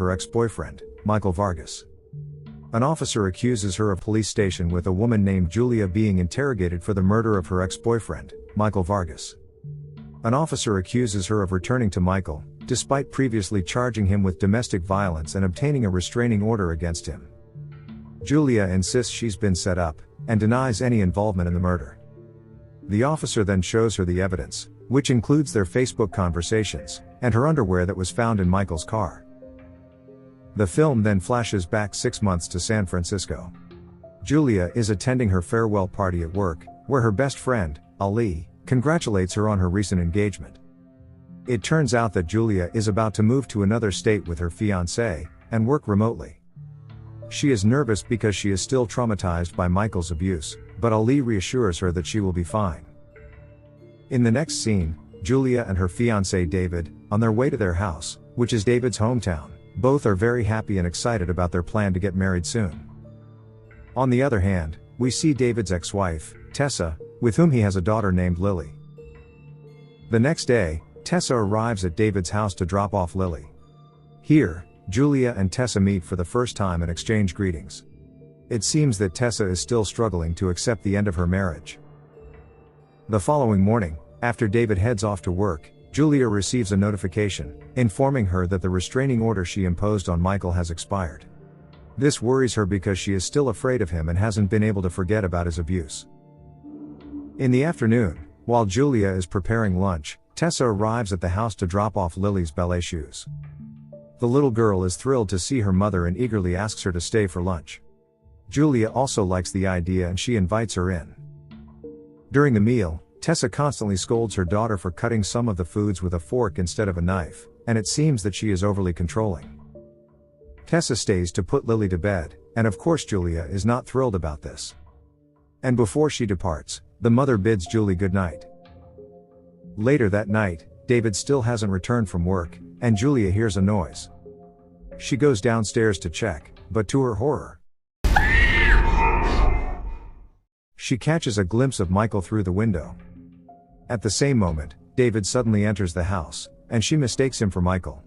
her ex-boyfriend, Michael Vargas. An officer accuses her of police station with a woman named Julia being interrogated for the murder of her ex-boyfriend, Michael Vargas. An officer accuses her of returning to Michael, despite previously charging him with domestic violence and obtaining a restraining order against him. Julia insists she's been set up, and denies any involvement in the murder. The officer then shows her the evidence, which includes their Facebook conversations, and her underwear that was found in Michael's car. The film then flashes back 6 months to San Francisco. Julia is attending her farewell party at work, where her best friend, Ali, congratulates her on her recent engagement. It turns out that Julia is about to move to another state with her fiancé, and work remotely. She is nervous because she is still traumatized by Michael's abuse, but Ali reassures her that she will be fine. In the next scene, Julia and her fiancé David, on their way to their house, which is David's hometown, both are very happy and excited about their plan to get married soon. On the other hand, we see David's ex-wife, Tessa, with whom he has a daughter named Lily. The next day, Tessa arrives at David's house to drop off Lily. Here, Julia and Tessa meet for the first time and exchange greetings. It seems that Tessa is still struggling to accept the end of her marriage. The following morning, after David heads off to work, Julia receives a notification, informing her that the restraining order she imposed on Michael has expired. This worries her because she is still afraid of him and hasn't been able to forget about his abuse. In the afternoon, while Julia is preparing lunch, Tessa arrives at the house to drop off Lily's ballet shoes. The little girl is thrilled to see her mother and eagerly asks her to stay for lunch. Julia also likes the idea and she invites her in. During the meal, Tessa constantly scolds her daughter for cutting some of the foods with a fork instead of a knife, and it seems that she is overly controlling. Tessa stays to put Lily to bed, and of course Julia is not thrilled about this. And before she departs, the mother bids Julie good night. Later that night, David still hasn't returned from work, and Julia hears a noise. She goes downstairs to check, but to her horror, she catches a glimpse of Michael through the window. At the same moment, David suddenly enters the house, and she mistakes him for Michael.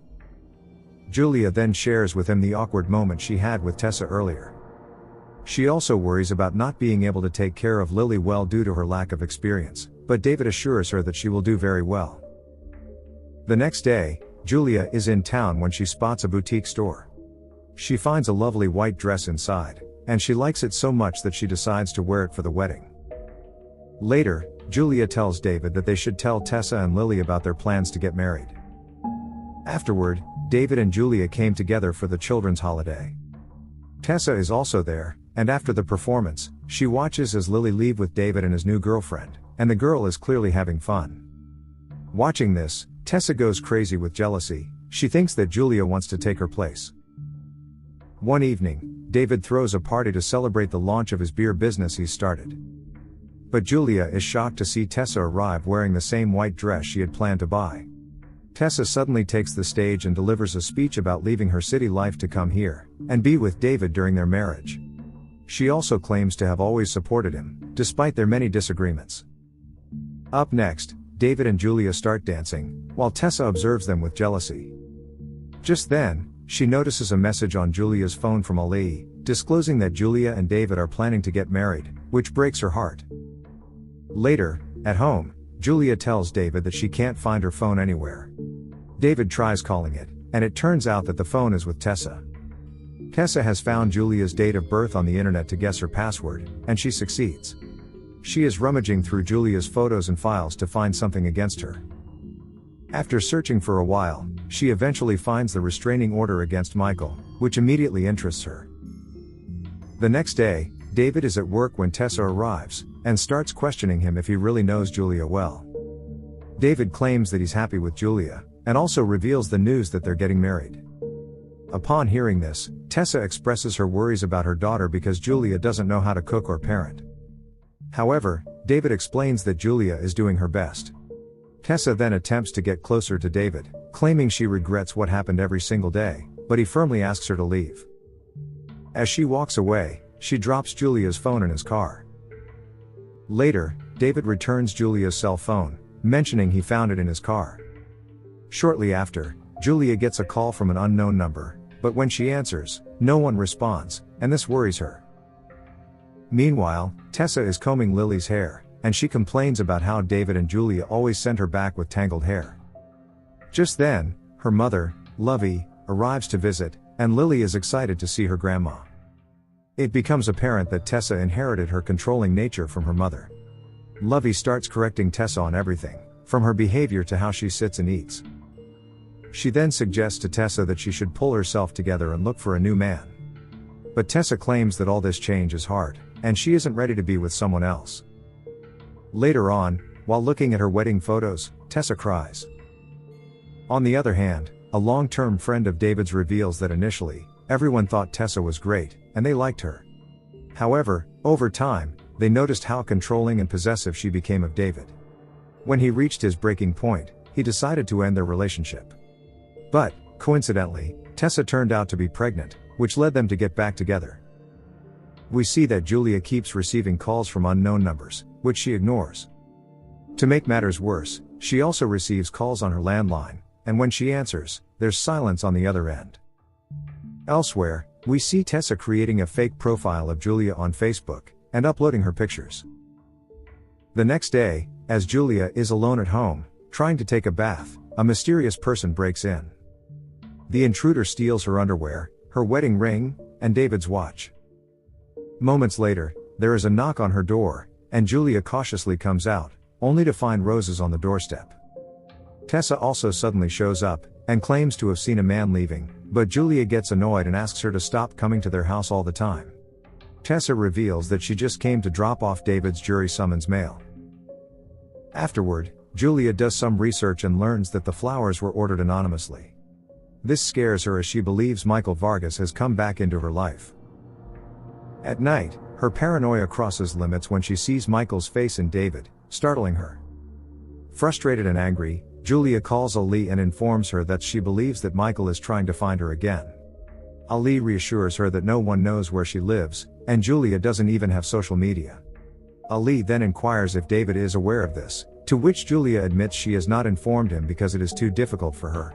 Julia then shares with him the awkward moment she had with Tessa earlier. She also worries about not being able to take care of Lily well due to her lack of experience, but David assures her that she will do very well. The next day, Julia is in town when she spots a boutique store. She finds a lovely white dress inside, and she likes it so much that she decides to wear it for the wedding. Later, Julia tells David that they should tell Tessa and Lily about their plans to get married. Afterward, David and Julia came together for the children's holiday. Tessa is also there, and after the performance, she watches as Lily leave with David and his new girlfriend, and the girl is clearly having fun. Watching this, Tessa goes crazy with jealousy. She thinks that Julia wants to take her place. One evening, David throws a party to celebrate the launch of his beer business he's started. But Julia is shocked to see Tessa arrive wearing the same white dress she had planned to buy. Tessa suddenly takes the stage and delivers a speech about leaving her city life to come here, and be with David during their marriage. She also claims to have always supported him, despite their many disagreements. Up next, David and Julia start dancing, while Tessa observes them with jealousy. Just then, she notices a message on Julia's phone from Ali, disclosing that Julia and David are planning to get married, which breaks her heart. Later, at home, Julia tells David that she can't find her phone anywhere. David tries calling it, and it turns out that the phone is with Tessa. Tessa has found Julia's date of birth on the internet to guess her password, and she succeeds. She is rummaging through Julia's photos and files to find something against her. After searching for a while, she eventually finds the restraining order against Michael, which immediately interests her. The next day, David is at work when Tessa arrives, and starts questioning him if he really knows Julia well. David claims that he's happy with Julia, and also reveals the news that they're getting married. Upon hearing this, Tessa expresses her worries about her daughter because Julia doesn't know how to cook or parent. However, David explains that Julia is doing her best. Tessa then attempts to get closer to David, claiming she regrets what happened every single day, but he firmly asks her to leave. As she walks away, she drops Julia's phone in his car. Later, David returns Julia's cell phone, mentioning he found it in his car. Shortly after, Julia gets a call from an unknown number, But when she answers, no one responds, and this worries her. Meanwhile, Tessa is combing Lily's hair, and she complains about how David and Julia always send her back with tangled hair. Just then, her mother, Lovey, arrives to visit, and Lily is excited to see her grandma. It becomes apparent that Tessa inherited her controlling nature from her mother. Lovey starts correcting Tessa on everything, from her behavior to how she sits and eats. She then suggests to Tessa that she should pull herself together and look for a new man. But Tessa claims that all this change is hard, and she isn't ready to be with someone else. Later on, while looking at her wedding photos, Tessa cries. On the other hand, a long-term friend of David's reveals that initially, everyone thought Tessa was great, and they liked her. However, over time, they noticed how controlling and possessive she became of David. When he reached his breaking point, he decided to end their relationship. But, coincidentally, Tessa turned out to be pregnant, which led them to get back together. We see that Julia keeps receiving calls from unknown numbers, which she ignores. To make matters worse, she also receives calls on her landline, and when she answers, there's silence on the other end. Elsewhere, we see Tessa creating a fake profile of Julia on Facebook, and uploading her pictures. The next day, as Julia is alone at home, trying to take a bath, a mysterious person breaks in. The intruder steals her underwear, her wedding ring, and David's watch. Moments later, there is a knock on her door, and Julia cautiously comes out, only to find roses on the doorstep. Tessa also suddenly shows up, and claims to have seen a man leaving, but Julia gets annoyed and asks her to stop coming to their house all the time. Tessa reveals that she just came to drop off David's jury summons mail. Afterward, Julia does some research and learns that the flowers were ordered anonymously. This scares her as she believes Michael Vargas has come back into her life. At night, her paranoia crosses limits when she sees Michael's face in David, startling her. Frustrated and angry, Julia calls Ali and informs her that she believes that Michael is trying to find her again. Ali reassures her that no one knows where she lives, and Julia doesn't even have social media. Ali then inquires if David is aware of this, to which Julia admits she has not informed him because it is too difficult for her.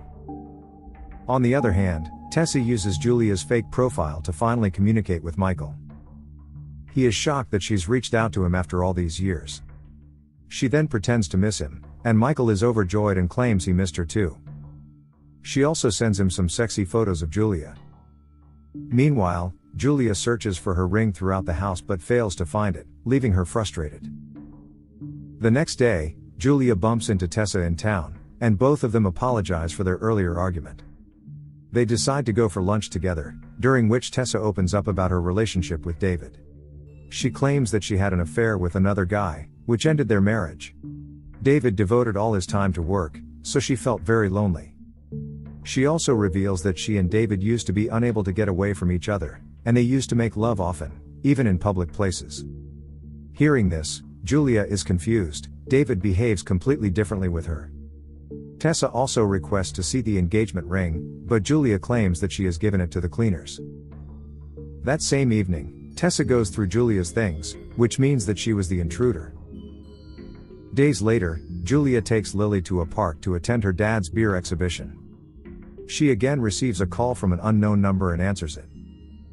On the other hand, Tessa uses Julia's fake profile to finally communicate with Michael. He is shocked that she's reached out to him after all these years. She then pretends to miss him, and Michael is overjoyed and claims he missed her too. She also sends him some sexy photos of Julia. Meanwhile, Julia searches for her ring throughout the house but fails to find it, leaving her frustrated. The next day, Julia bumps into Tessa in town, and both of them apologize for their earlier argument. They decide to go for lunch together, during which Tessa opens up about her relationship with David. She claims that she had an affair with another guy, which ended their marriage. David devoted all his time to work, so she felt very lonely. She also reveals that she and David used to be unable to get away from each other, and they used to make love often, even in public places. Hearing this, Julia is confused. David behaves completely differently with her. Tessa also requests to see the engagement ring, but Julia claims that she has given it to the cleaners. That same evening, Tessa goes through Julia's things, which means that she was the intruder. Days later, Julia takes Lily to a park to attend her dad's beer exhibition. She again receives a call from an unknown number and answers it.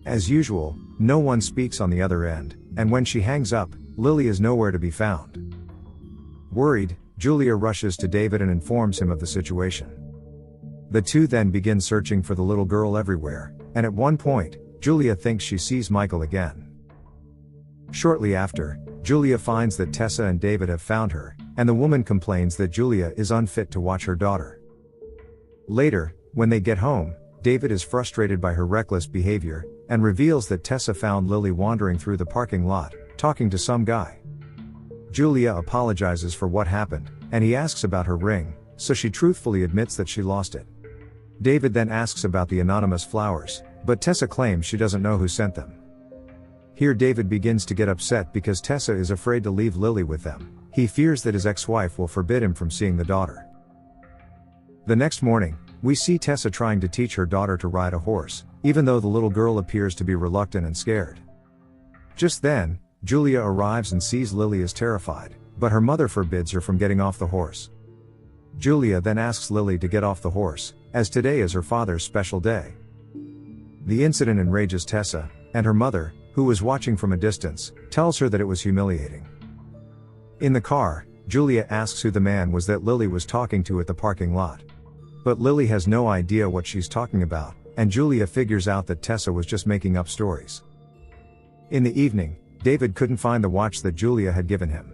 As usual, no one speaks on the other end, and when she hangs up, Lily is nowhere to be found. Worried, Julia rushes to David and informs him of the situation. The two then begin searching for the little girl everywhere, and at one point, Julia thinks she sees Michael again. Shortly after, Julia finds that Tessa and David have found her, and the woman complains that Julia is unfit to watch her daughter. Later, when they get home, David is frustrated by her reckless behavior, and reveals that Tessa found Lily wandering through the parking lot, talking to some guy. Julia apologizes for what happened, and he asks about her ring, so she truthfully admits that she lost it. David then asks about the anonymous flowers, but Tessa claims she doesn't know who sent them. Here David begins to get upset because Tessa is afraid to leave Lily with them. He fears that his ex-wife will forbid him from seeing the daughter. The next morning, we see Tessa trying to teach her daughter to ride a horse, even though the little girl appears to be reluctant and scared. Just then, Julia arrives and sees Lily is terrified, but her mother forbids her from getting off the horse. Julia then asks Lily to get off the horse, as today is her father's special day. The incident enrages Tessa, and her mother, who was watching from a distance, tells her that it was humiliating. In the car, Julia asks who the man was that Lily was talking to at the parking lot. But Lily has no idea what she's talking about, and Julia figures out that Tessa was just making up stories. In the evening, David couldn't find the watch that Julia had given him.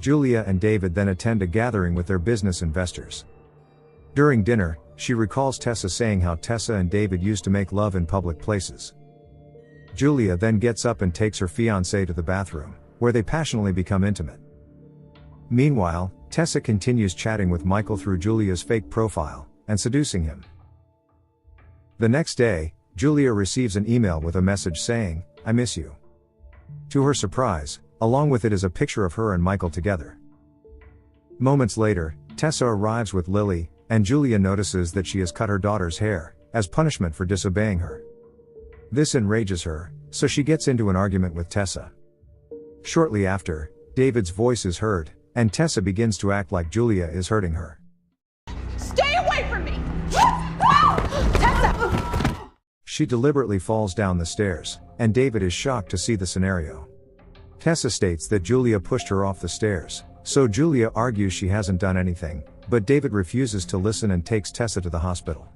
Julia and David then attend a gathering with their business investors. During dinner, she recalls Tessa saying how Tessa and David used to make love in public places. Julia then gets up and takes her fiancé to the bathroom, where they passionately become intimate. Meanwhile, Tessa continues chatting with Michael through Julia's fake profile, and seducing him. The next day, Julia receives an email with a message saying, "I miss you." To her surprise, along with it is a picture of her and Michael together. Moments later, Tessa arrives with Lily, and Julia notices that she has cut her daughter's hair, as punishment for disobeying her. This enrages her, so she gets into an argument with Tessa. Shortly after, David's voice is heard, and Tessa begins to act like Julia is hurting her. Stay away from me! Tessa! She deliberately falls down the stairs, and David is shocked to see the scenario. Tessa states that Julia pushed her off the stairs, so Julia argues she hasn't done anything, but David refuses to listen and takes Tessa to the hospital.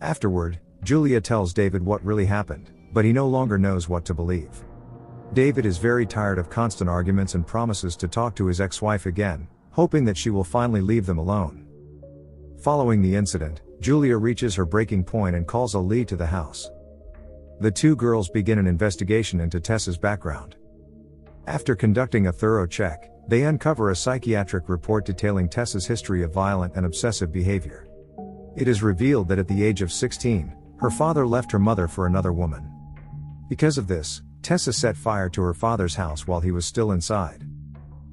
Afterward, Julia tells David what really happened, but he no longer knows what to believe. David is very tired of constant arguments and promises to talk to his ex-wife again, hoping that she will finally leave them alone. Following the incident, Julia reaches her breaking point and calls a lead to the house. The two girls begin an investigation into Tessa's background. After conducting a thorough check, they uncover a psychiatric report detailing Tessa's history of violent and obsessive behavior. It is revealed that at the age of 16, her father left her mother for another woman. Because of this, Tessa set fire to her father's house while he was still inside.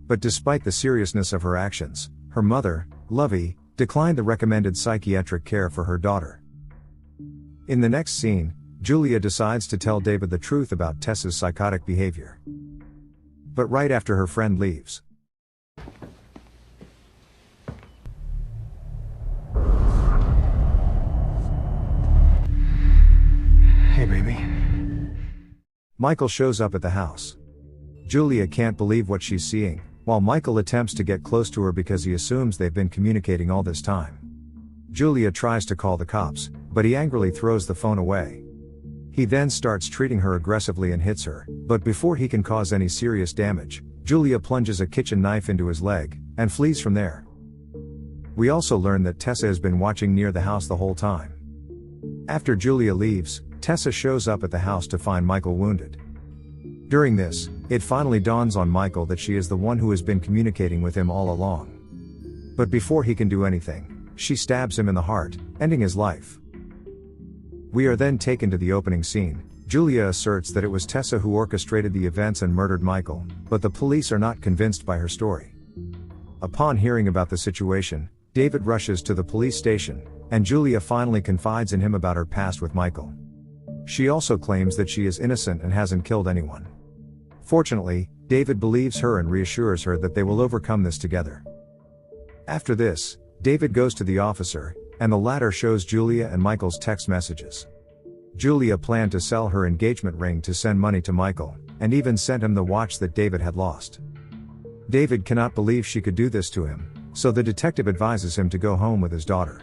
But despite the seriousness of her actions, her mother, Lovey, declined the recommended psychiatric care for her daughter. In the next scene, Julia decides to tell David the truth about Tessa's psychotic behavior. But right after her friend leaves. Hey, baby. Michael shows up at the house. Julia can't believe what she's seeing, while Michael attempts to get close to her because he assumes they've been communicating all this time. Julia tries to call the cops, but he angrily throws the phone away. He then starts treating her aggressively and hits her, but before he can cause any serious damage, Julia plunges a kitchen knife into his leg, and flees from there. We also learn that Tessa has been watching near the house the whole time. After Julia leaves, Tessa shows up at the house to find Michael wounded. During this, it finally dawns on Michael that she is the one who has been communicating with him all along. But before he can do anything, she stabs him in the heart, ending his life. We are then taken to the opening scene. Julia asserts that it was Tessa who orchestrated the events and murdered Michael, but the police are not convinced by her story. Upon hearing about the situation, David rushes to the police station, and Julia finally confides in him about her past with Michael. She also claims that she is innocent and hasn't killed anyone. Fortunately, David believes her and reassures her that they will overcome this together. After this, David goes to the officer, and the latter shows Julia and Michael's text messages. Julia planned to sell her engagement ring to send money to Michael, and even sent him the watch that David had lost. David cannot believe she could do this to him, so the detective advises him to go home with his daughter.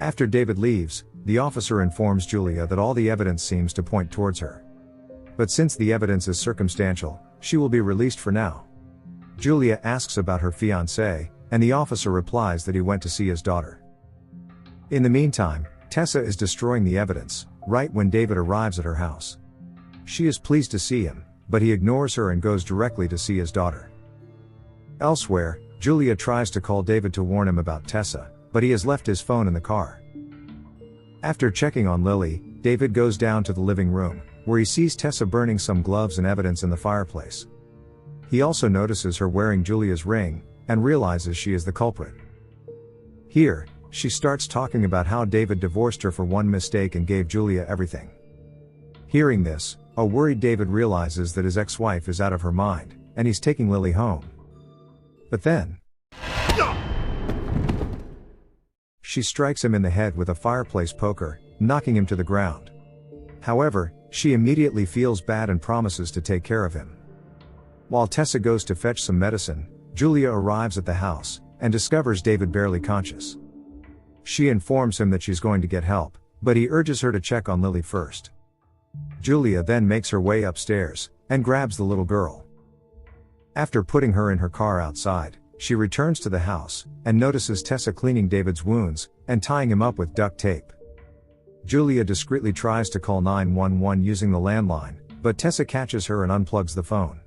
After David leaves, the officer informs Julia that all the evidence seems to point towards her. But since the evidence is circumstantial, she will be released for now. Julia asks about her fiancé, and the officer replies that he went to see his daughter. In the meantime, Tessa is destroying the evidence, right when David arrives at her house. She is pleased to see him, but he ignores her and goes directly to see his daughter. Elsewhere, Julia tries to call David to warn him about Tessa, but he has left his phone in the car. After checking on Lily, David goes down to the living room, where he sees Tessa burning some gloves and evidence in the fireplace. He also notices her wearing Julia's ring, and realizes she is the culprit. Here, she starts talking about how David divorced her for one mistake and gave Julia everything. Hearing this, a worried David realizes that his ex-wife is out of her mind, and he's taking Lily home. But then, she strikes him in the head with a fireplace poker, knocking him to the ground. However, she immediately feels bad and promises to take care of him. While Tessa goes to fetch some medicine, Julia arrives at the house and discovers David barely conscious. She informs him that she's going to get help, but he urges her to check on Lily first. Julia then makes her way upstairs and grabs the little girl. After putting her in her car outside, she returns to the house and notices Tessa cleaning David's wounds and tying him up with duct tape. Julia discreetly tries to call 911 using the landline, but Tessa catches her and unplugs the phone.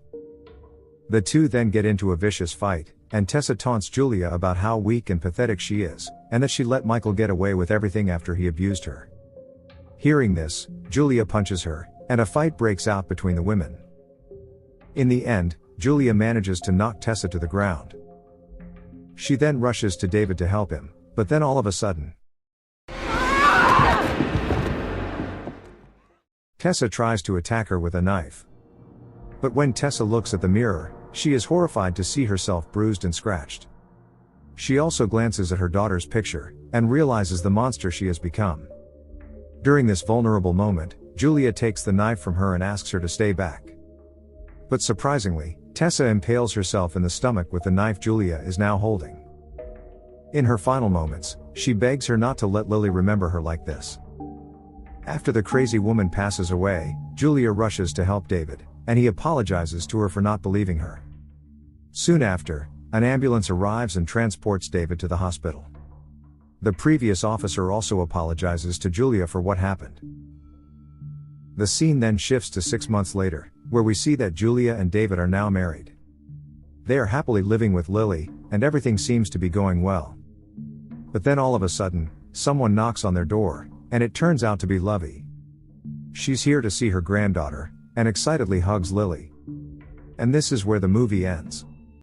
The two then get into a vicious fight, and Tessa taunts Julia about how weak and pathetic she is, and that she let Michael get away with everything after he abused her. Hearing this, Julia punches her, and a fight breaks out between the women. In the end, Julia manages to knock Tessa to the ground. She then rushes to David to help him, but then all of a sudden, Tessa tries to attack her with a knife. But when Tessa looks at the mirror, she is horrified to see herself bruised and scratched. She also glances at her daughter's picture, and realizes the monster she has become. During this vulnerable moment, Julia takes the knife from her and asks her to stay back. But surprisingly, Tessa impales herself in the stomach with the knife Julia is now holding. In her final moments, she begs her not to let Lily remember her like this. After the crazy woman passes away, Julia rushes to help David, and he apologizes to her for not believing her. Soon after, an ambulance arrives and transports David to the hospital. The previous officer also apologizes to Julia for what happened. The scene then shifts to 6 months later, where we see that Julia and David are now married. They are happily living with Lily, and everything seems to be going well. But then all of a sudden, someone knocks on their door, and it turns out to be Lovey. She's here to see her granddaughter, and excitedly hugs Lily. And this is where the movie ends.